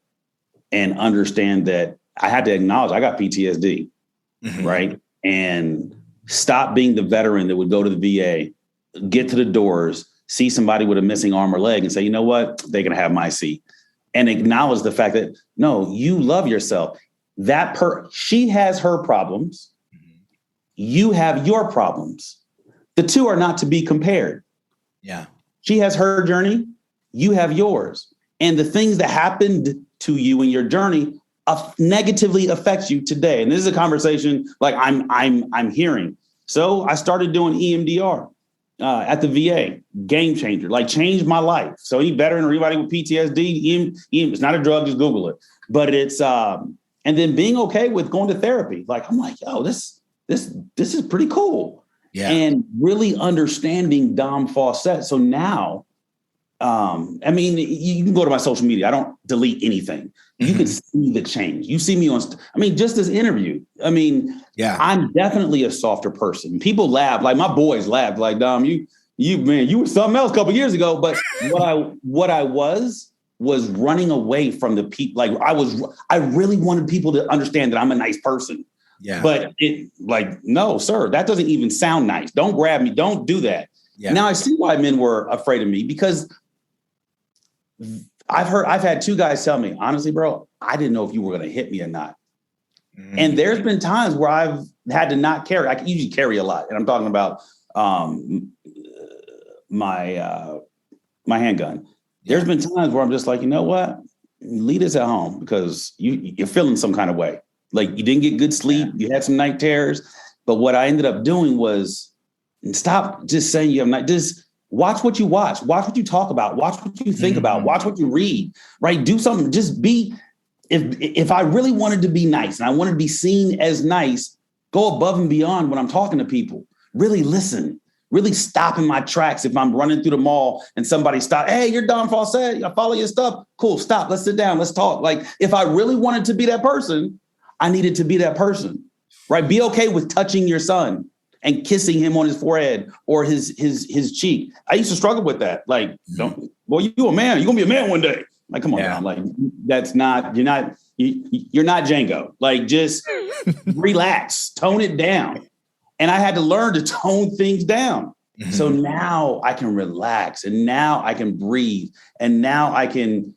and understand that I had to acknowledge I got PTSD, right? And stop being the veteran that would go to the VA, get to the doors, see somebody with a missing arm or leg and say, you know what, they can have my seat. And acknowledge the fact that, no, you love yourself. She has her problems. You have your problems. The two are not to be compared. Yeah. She has her journey. You have yours. And the things that happened to you in your journey negatively affects you today. And this is a conversation I'm hearing. So I started doing EMDR at the VA, game changer, changed my life. So any veteran or anybody with PTSD, it's not a drug, just Google it. But it's and then being okay with going to therapy. I'm like, yo, this is pretty cool. Yeah. And really understanding Dom Faussette. So now, you can go to my social media. I don't delete anything. You can see the change. You see me just this interview. Yeah, I'm definitely a softer person. People laugh, my boys laughed, Dom, you were something else a couple of years ago. But what I was running away from the people. I really wanted people to understand that I'm a nice person. Yeah. But no, sir, that doesn't even sound nice. Don't grab me. Don't do that. Yeah. Now I see why men were afraid of me, because I've had two guys tell me, honestly, bro, I didn't know if you were going to hit me or not. And there's been times where I've had to not carry. I usually carry a lot. And I'm talking about my handgun. There's been times where I'm just like, you know what? Leave this at home because you're feeling some kind of way. You didn't get good sleep. You had some night terrors. But what I ended up doing was stop just saying you have night. Just watch what you watch. Watch what you talk about. Watch what you think about. Watch what you read. Right? Do something. Just be. If I really wanted to be nice and I wanted to be seen as nice, go above and beyond when I'm talking to people. Really listen. Really stop in my tracks if I'm running through the mall and somebody stop. Hey, you're Dom Faussette. I follow your stuff. Cool. Stop. Let's sit down. Let's talk. If I really wanted to be that person, I needed to be that person, right? Be okay with touching your son and kissing him on his forehead or his cheek. I used to struggle with that. Like, you a man, you're gonna be a man one day. Like, come on now. Like, you're not Django. Like, just relax, tone it down. And I had to learn to tone things down. Mm-hmm. So now I can relax, and now I can breathe, and now I can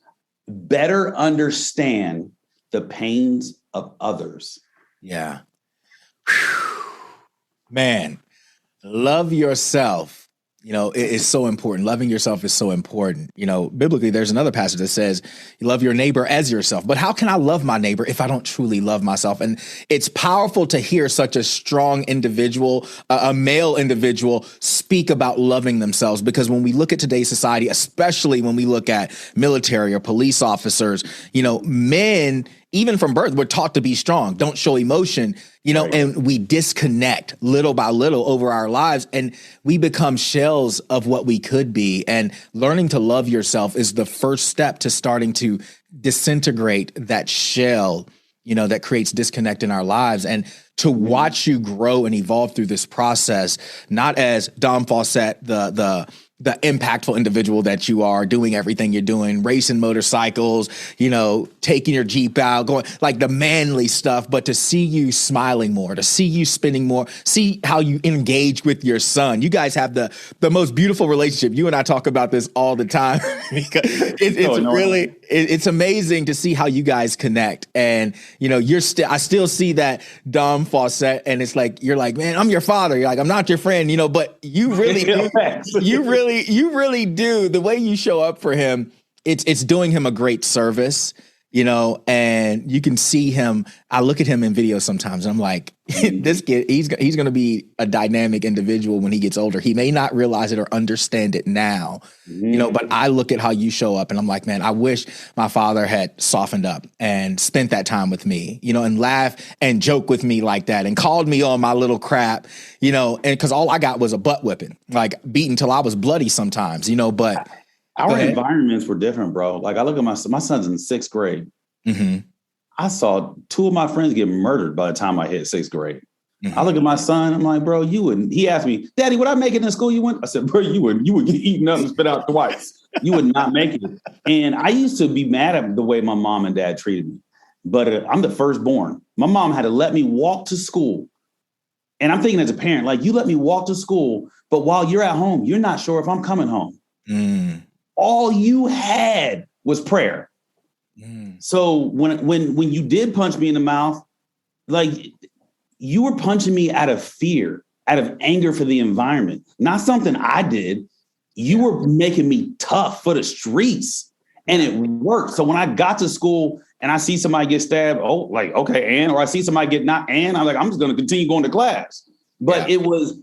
better understand the pains of others. Yeah. Whew. Man, love yourself. You know, it is so important. Loving yourself is so important. You know, biblically, there's another passage that says, you love your neighbor as yourself. But how can I love my neighbor if I don't truly love myself? And it's powerful to hear such a strong individual, a male individual, speak about loving themselves. Because when we look at today's society, especially when we look at military or police officers, you know, men, even from birth, we're taught to be strong, don't show emotion, you know, right. And we disconnect little by little over our lives, and we become shells of what we could be. And learning to love yourself is the first step to starting to disintegrate that shell, you know, that creates disconnect in our lives. And to watch you grow and evolve through this process, not as Dom Faussette, the impactful individual that you are, doing everything you're doing, racing motorcycles, you know, taking your Jeep out, going like the manly stuff, but to see you smiling more, to see you spending more, see how you engage with your son. You guys have the most beautiful relationship. You and I talk about this all the time because it's amazing to see how you guys connect. And, you know, I still see that Dom Faussette, and it's like, you're like, man, I'm your father. You're like, I'm not your friend, you know, but you really do. You really do. The way you show up for him, it's doing him a great service, you know, and you can see him. I look at him in videos sometimes and I'm like, this kid, he's going to be a dynamic individual when he gets older. He may not realize it or understand it now, you know, but I look at how you show up and I'm like, man, I wish my father had softened up and spent that time with me, you know, and laugh and joke with me like that and called me on my little crap, you know, and because all I got was a butt whipping, like beaten till I was bloody sometimes, you know, but our environments were different, bro. Like I look at my son's in 6th grade. Mm-hmm. I saw 2 of my friends get murdered by the time I hit 6th grade. Mm-hmm. I look at my son, I'm like, bro, you wouldn't. He asked me, Daddy, would I make it in school you went? I said, bro, you would get eaten up and spit out twice. You would not make it. And I used to be mad at the way my mom and dad treated me. But I'm the firstborn. My mom had to let me walk to school. And I'm thinking as a parent, like, you let me walk to school, but while you're at home, you're not sure if I'm coming home. Mm. All you had was prayer. So when you did punch me in the mouth, like you were punching me out of fear, out of anger for the environment, not something I did. You were making me tough for the streets, and it worked. So when I got to school and I see somebody get stabbed, oh, like, okay, or I see somebody get knocked, I'm like, I'm just going to continue going to class. But it was,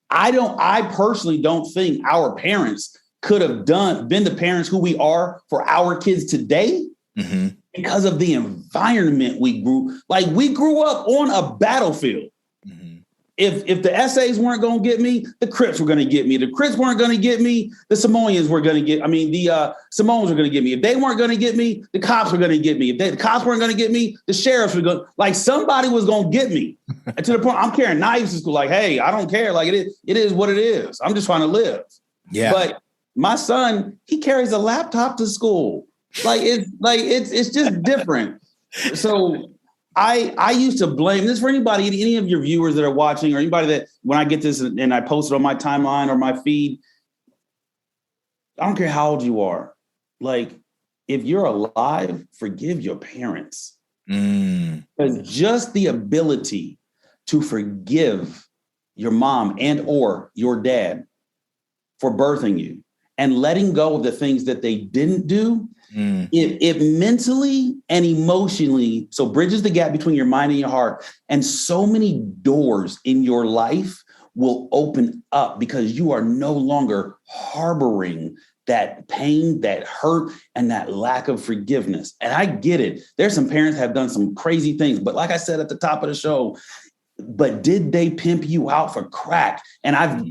I personally don't think our parents could have been the parents who we are for our kids today. Mm-hmm. Because of the environment we grew up on a battlefield. Mm-hmm. If the essays weren't going to get me, the Crips were going to get me. The Crips weren't going to get me. The Samoans were going to get. the Samoans were going to get me. If they weren't going to get me, the cops were going to get me. If the cops weren't going to get me, the sheriffs were going. Like somebody was going to get me. And to the point, I'm carrying knives to school. Like, hey, I don't care. Like it is what it is. I'm just trying to live. Yeah. But my son, he carries a laptop to school. It's just different. So I used to blame this for anybody, any of your viewers that are watching, or anybody that when I get this and I post it on my timeline or my feed, I don't care how old you are. Like, if you're alive, forgive your parents. Because just the ability to forgive your mom and or your dad for birthing you and letting go of the things that they didn't do, it mentally and emotionally, so bridges the gap between your mind and your heart. And so many doors in your life will open up because you are no longer harboring that pain, that hurt, and that lack of forgiveness. And I get it. There's some parents have done some crazy things, but like I said at the top of the show, but did they pimp you out for crack? And I've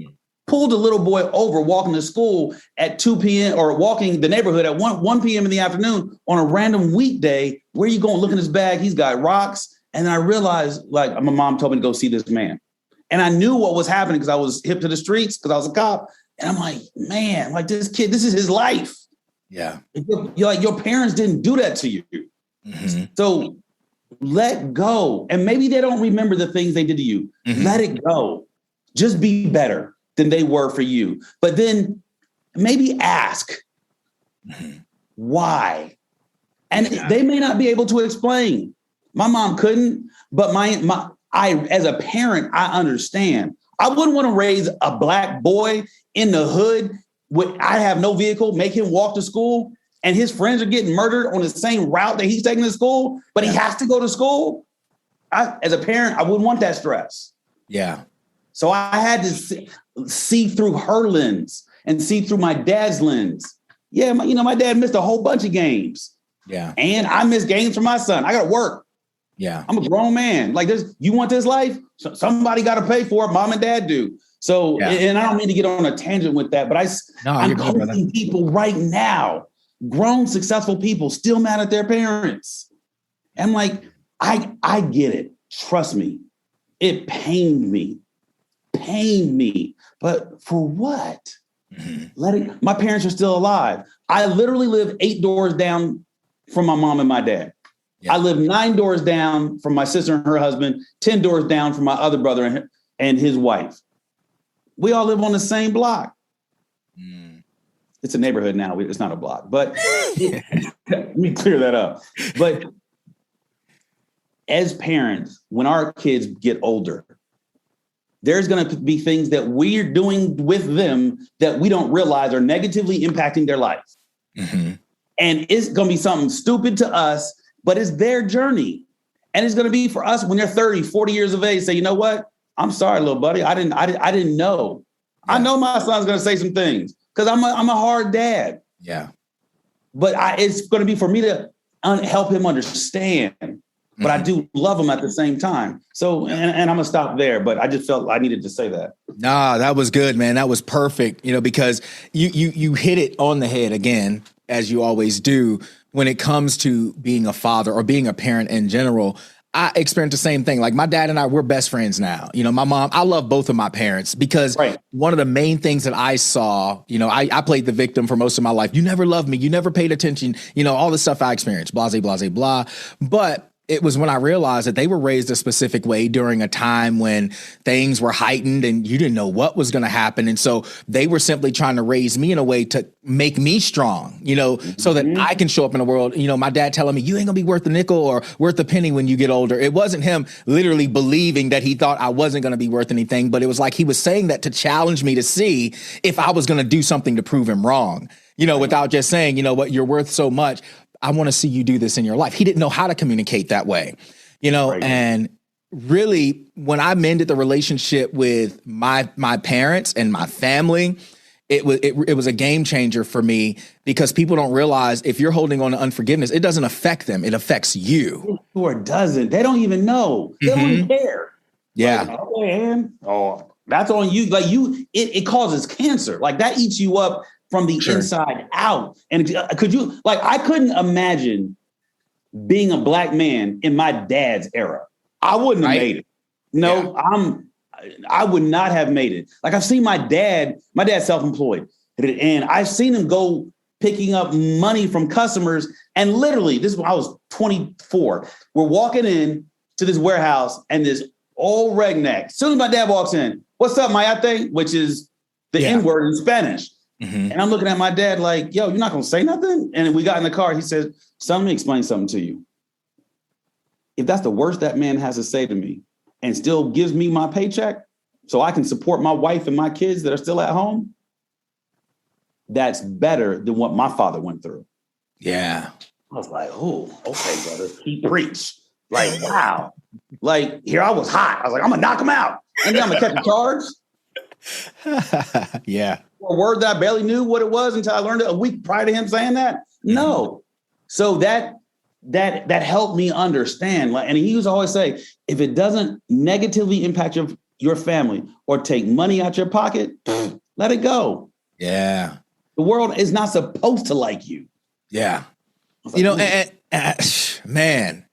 pulled a little boy over walking to school at 2 p.m. or walking the neighborhood at 1 p.m. in the afternoon on a random weekday. Where you going? Look in his bag. He's got rocks And then I realized, like, my mom told me to go see this man. And I knew what was happening because I was hip to the streets because I was a cop. And I'm like, man, like this kid, this is his life. Yeah. You're like, your parents didn't do that to you. Mm-hmm. So let go. And maybe they don't remember the things they did to you. Mm-hmm. Let it go. Just be better than they were for you. But then maybe ask why. And they may not be able to explain. My mom couldn't, but I, as a parent, I understand. I wouldn't want to raise a black boy in the hood. I have no vehicle, make him walk to school, and his friends are getting murdered on the same route that he's taking to school, but he has to go to school. As a parent, I wouldn't want that stress. Yeah. So I had to see through her lens and see through my dad's lens. Yeah, my dad missed a whole bunch of games. Yeah. And I miss games for my son. I got to work. Yeah. I'm a grown man. Like this, you want this life? Somebody got to pay for it. Mom and dad do. So, and I don't mean to get on a tangent with that, but I'm coaching people right now, grown, successful people still mad at their parents. I'm like, I get it. Trust me. It pained me, but for what? Mm-hmm. My parents are still alive. I literally live 8 doors down from my mom and my dad. Yeah. I live 9 doors down from my sister and her husband, 10 doors down from my other brother and his wife. We all live on the same block. Mm. It's a neighborhood now. It's not a block, but let me clear that up. But as parents, when our kids get older, there's going to be things that we're doing with them that we don't realize are negatively impacting their life. Mm-hmm. And it's going to be something stupid to us, but it's their journey. And it's going to be for us when they're 30, 40 years of age, say, you know what? I'm sorry, little buddy. I didn't know. Yeah. I know my son's going to say some things because I'm a hard dad. Yeah. But it's going to be for me to help him understand. But I do love him at the same time. So, and I'm gonna stop there. But I just felt I needed to say that. Nah, that was good, man. That was perfect. Because you hit it on the head again, as you always do when it comes to being a father or being a parent in general. I experienced the same thing. Like my dad and I, we're best friends now. My mom, I love both of my parents because one of the main things that I saw, I played the victim for most of my life. You never loved me. You never paid attention. All the stuff I experienced, blah, blah, blah, blah. But it was when I realized that they were raised a specific way during a time when things were heightened and you didn't know what was going to happen. And so they were simply trying to raise me in a way to make me strong, so that I can show up in the world. My dad telling me you ain't gonna be worth a nickel or worth a penny when you get older. It wasn't him literally believing that he thought I wasn't going to be worth anything, but it was like he was saying that to challenge me to see if I was going to do something to prove him wrong, without just saying, what, you're worth so much. I want to see you do this in your life. He didn't know how to communicate that way, and really when I mended the relationship with my parents and my family, it was a game changer for me because people don't realize if you're holding on to unforgiveness, it doesn't affect them. It affects you. Or it doesn't. They don't even know. They don't even care. Yeah. Like, oh, man. Oh, that's on you. Like it causes cancer. Like that eats you up from the inside out. And I couldn't imagine being a black man in my dad's era. I wouldn't have made it. No, I would not have made it. Like I've seen my dad's self-employed, and I've seen him go picking up money from customers. And literally, this is when I was 24. We're walking in to this warehouse and this old redneck. As soon as my dad walks in, what's up, mayate? Which is the N-word in Spanish. Mm-hmm. And I'm looking at my dad like, yo, you're not going to say nothing? And we got in the car. He said, son, let me explain something to you. If that's the worst that man has to say to me and still gives me my paycheck so I can support my wife and my kids that are still at home, that's better than what my father went through. Yeah. I was like, oh, okay, brother. He preached. Like, wow. Like, here I was hot. I was like, I'm going to knock him out. And then I'm going to catch a charge. Yeah. A word that I barely knew what it was until I learned it a week prior to him saying that. No. So that helped me understand. Like, and he used to always say, if it doesn't negatively impact your family or take money out your pocket, let it go. Yeah. The world is not supposed to like you. Yeah. Like, man,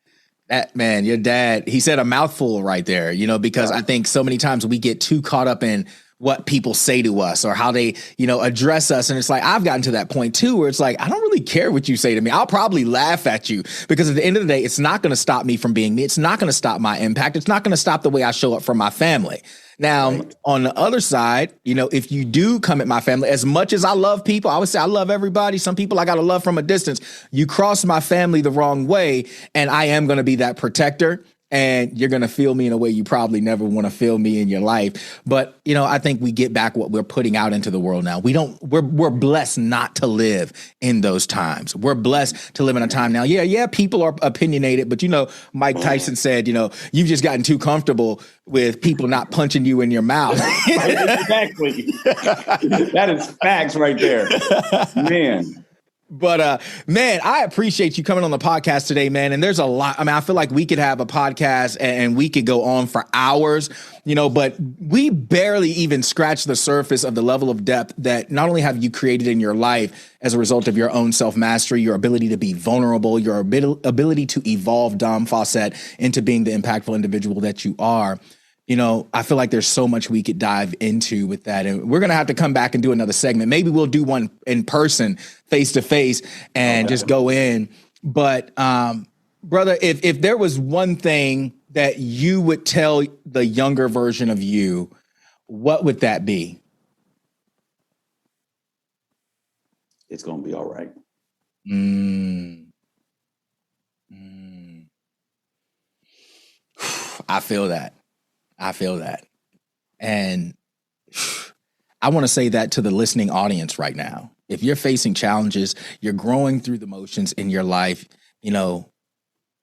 That man, your dad, he said a mouthful right there, because I think so many times we get too caught up in what people say to us or how they, address us. And it's like, I've gotten to that point too, where it's like, I don't really care what you say to me. I'll probably laugh at you because at the end of the day, it's not going to stop me from being me. It's not going to stop my impact. It's not going to stop the way I show up for my family. Now, right. On the other side, if you do come at my family, as much as I love people, I would say I love everybody. Some people I got to love from a distance. You cross my family the wrong way, and I am going to be that protector. And you're going to feel me in a way you probably never want to feel me in your life. But, I think we get back what we're putting out into the world now. We're blessed not to live in those times. We're blessed to live in a time now. Yeah, people are opinionated. But, Mike Tyson said, you've just gotten too comfortable with people not punching you in your mouth. Exactly. That is facts right there, man. But, man, I appreciate you coming on the podcast today, man. And there's a lot. I mean, I feel like we could have a podcast and we could go on for hours, but we barely even scratch the surface of the level of depth that not only have you created in your life as a result of your own self-mastery, your ability to be vulnerable, your ability to evolve Dom Faussette into being the impactful individual that you are. I feel like there's so much we could dive into with that. And we're going to have to come back and do another segment. Maybe we'll do one in person, face to face, and just go in. But brother, if there was one thing that you would tell the younger version of you, what would that be? It's going to be all right. I feel that. And I want to say that to the listening audience right now. If you're facing challenges, you're growing through the motions in your life,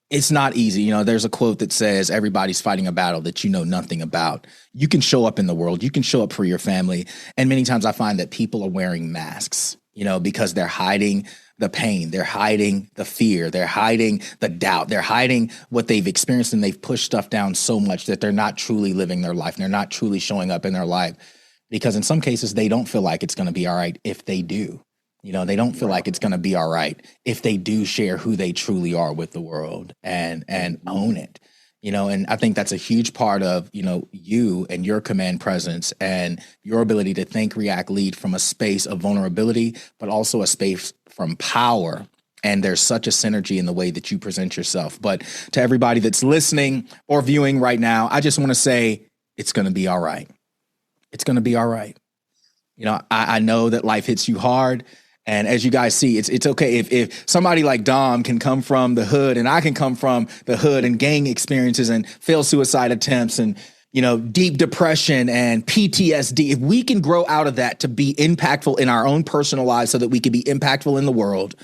it's not easy. There's a quote that says, everybody's fighting a battle that you know nothing about. You can show up in the world. You can show up for your family. And many times I find that people are wearing masks, because they're hiding the pain, they're hiding the fear, they're hiding the doubt, they're hiding what they've experienced, and they've pushed stuff down so much that they're not truly living their life. They're not truly showing up in their life because in some cases they don't feel like it's going to be all right if they do. They don't feel like it's going to be all right if they do share who they truly are with the world and own it. And I think that's a huge part of, you and your command presence and your ability to think, react, lead from a space of vulnerability, but also a space from power. And there's such a synergy in the way that you present yourself. But to everybody that's listening or viewing right now, I just want to say it's going to be all right. It's going to be all right. I know that life hits you hard. And as you guys see, it's okay if somebody like Dom can come from the hood and I can come from the hood and gang experiences and failed suicide attempts and, deep depression and PTSD. If we can grow out of that to be impactful in our own personal lives so that we can be impactful in the world,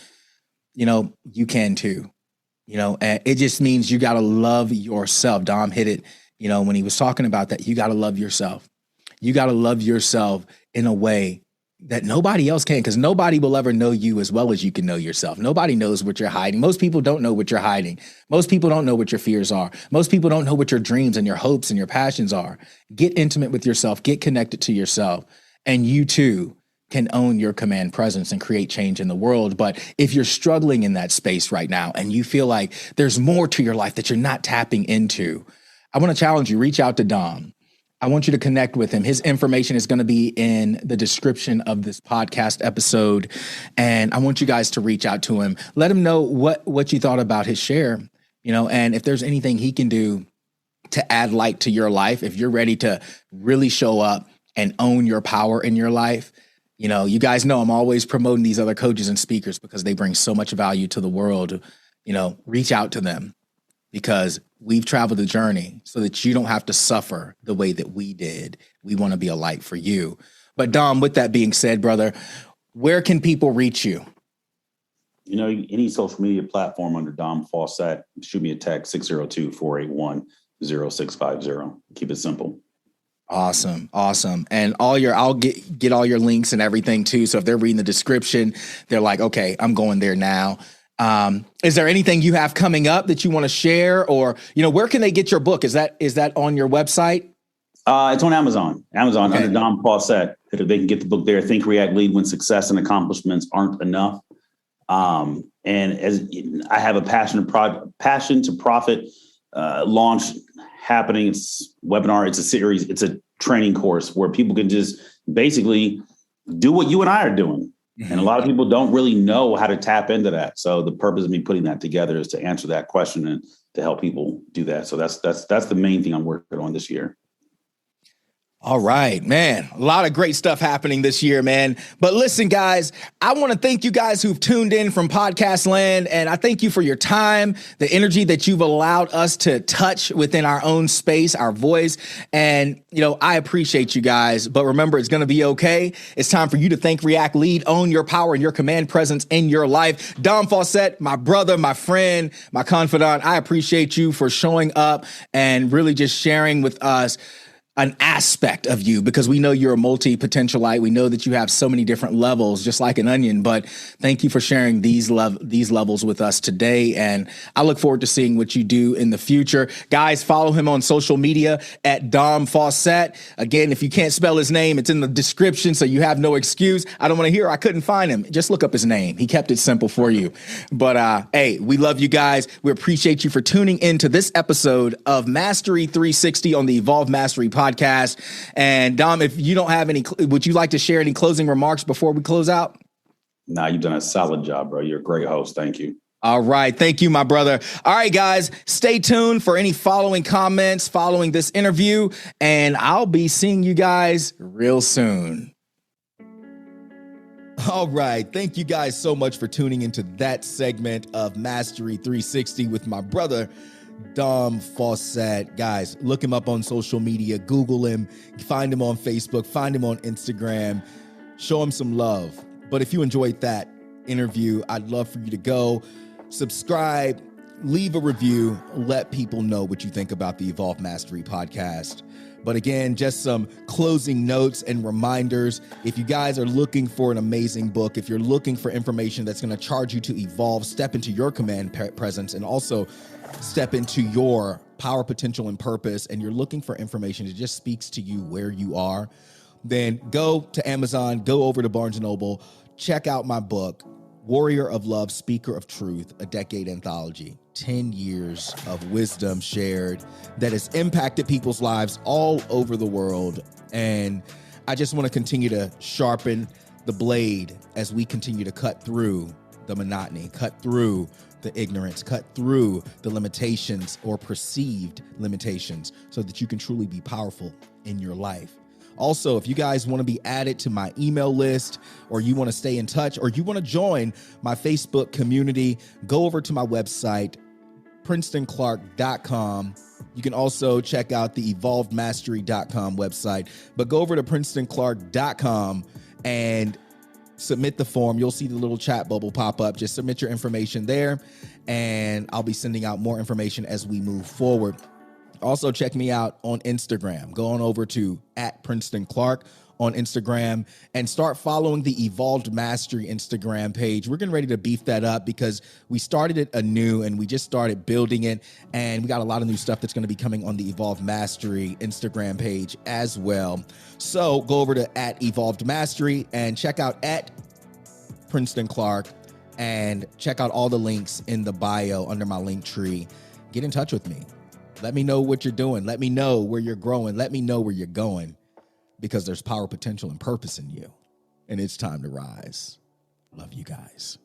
you can too. And it just means you got to love yourself. Dom hit it, when he was talking about that, you got to love yourself. You got to love yourself in a way that nobody else can, because nobody will ever know you as well as you can know yourself. Nobody knows what you're hiding. Most people don't know what you're hiding. Most people don't know what your fears are. Most people don't know what your dreams and your hopes and your passions are. Get intimate with yourself, get connected to yourself, and you too can own your command presence and create change in the world. But if you're struggling in that space right now and you feel like there's more to your life that you're not tapping into, I want to challenge you, reach out to Dom. I want you to connect with him. His information is going to be in the description of this podcast episode. And I want you guys to reach out to him. Let him know what you thought about his share, and if there's anything he can do to add light to your life, if you're ready to really show up and own your power in your life. You guys know I'm always promoting these other coaches and speakers because they bring so much value to the world. Reach out to them because we've traveled the journey so that you don't have to suffer the way that we did. We want to be a light for you. But Dom, with that being said, brother, where can people reach you? Any social media platform under Dom Faussette, shoot me a text, 602-481-0650. Keep it simple. Awesome. And I'll get all your links and everything too. So if they're reading the description, they're like, okay, I'm going there now. Is there anything you have coming up that you want to share, or, where can they get your book? Is that on your website? It's on Amazon okay. Under Dom Faussette. They can get the book there. Think, React, Lead when success and accomplishments aren't enough. And as I have a passion to profit launch happening. It's webinar. It's a series. It's a training course where people can just basically do what you and I are doing. And a lot of people don't really know how to tap into that. So the purpose of me putting that together is to answer that question and to help people do that. So that's the main thing I'm working on this year. All right, man. A lot of great stuff happening this year, man. But listen, guys, I want to thank you guys who've tuned in from podcast land. And I thank you for your time, the energy that you've allowed us to touch within our own space, our voice. And, I appreciate you guys. But remember, it's going to be okay. It's time for you to think, react, lead, own your power and your command presence in your life. Dom Faussette, my brother, my friend, my confidant, I appreciate you for showing up and really just sharing with us an aspect of you, because we know you're a multi-potentialite. We know that you have so many different levels, just like an onion. But thank you for sharing these levels with us today. And I look forward to seeing what you do in the future. Guys, follow him on social media at Dom Faussette. Again, if you can't spell his name, it's in the description, so you have no excuse. I don't want to hear I couldn't find him. Just look up his name. He kept it simple for you. But hey, we love you guys. We appreciate you for tuning into this episode of Mastery 360 on the Evolve Mastery podcast. And Dom, if you don't have any, would you like to share any closing remarks before we close out? Nah, you've done a solid job, bro. You're a great host. Thank you. All right. Thank you, my brother. All right, guys, stay tuned for any following comments following this interview, and I'll be seeing you guys real soon. All right. Thank you guys so much for tuning into that segment of Mastery 360 with my brother, Dom Faussette. Guys, look him up on social media, Google him, find him on Facebook, find him on Instagram, show him some love. But if you enjoyed that interview, I'd love for you to go subscribe, leave a review, let people know what you think about the Evolve Mastery podcast. But again, just some closing notes and reminders. If you guys are looking for an amazing book, if you're looking for information that's going to charge you to evolve, step into your command presence, and also step into your power, potential, and purpose, and you're looking for information that just speaks to you where you are, then go to Amazon, go over to Barnes & Noble, check out my book, Warrior of Love, Speaker of Truth, a decade anthology. 10 years of wisdom shared that has impacted people's lives all over the world. And I just want to continue to sharpen the blade as we continue to cut through the monotony, cut through the ignorance, cut through the limitations or perceived limitations so that you can truly be powerful in your life. Also, if you guys want to be added to my email list, or you want to stay in touch, or you want to join my Facebook community, go over to my website, PrincetonClark.com. You can also check out the EvolvedMastery.com website, but go over to PrincetonClark.com and submit the form. You'll see the little chat bubble pop up. Just submit your information there, and I'll be sending out more information as we move forward. Also, check me out on Instagram. Go on over to @PrincetonClark on Instagram and start following the Evolved Mastery Instagram page. We're getting ready to beef that up because we started it anew and we just started building it. And we got a lot of new stuff that's going to be coming on the Evolved Mastery Instagram page as well. So go over to @Evolved Mastery and check out @PrincetonClark and check out all the links in the bio under my link tree. Get in touch with me. Let me know what you're doing. Let me know where you're growing. Let me know where you're going, because there's power, potential, and purpose in you. And it's time to rise. Love you guys.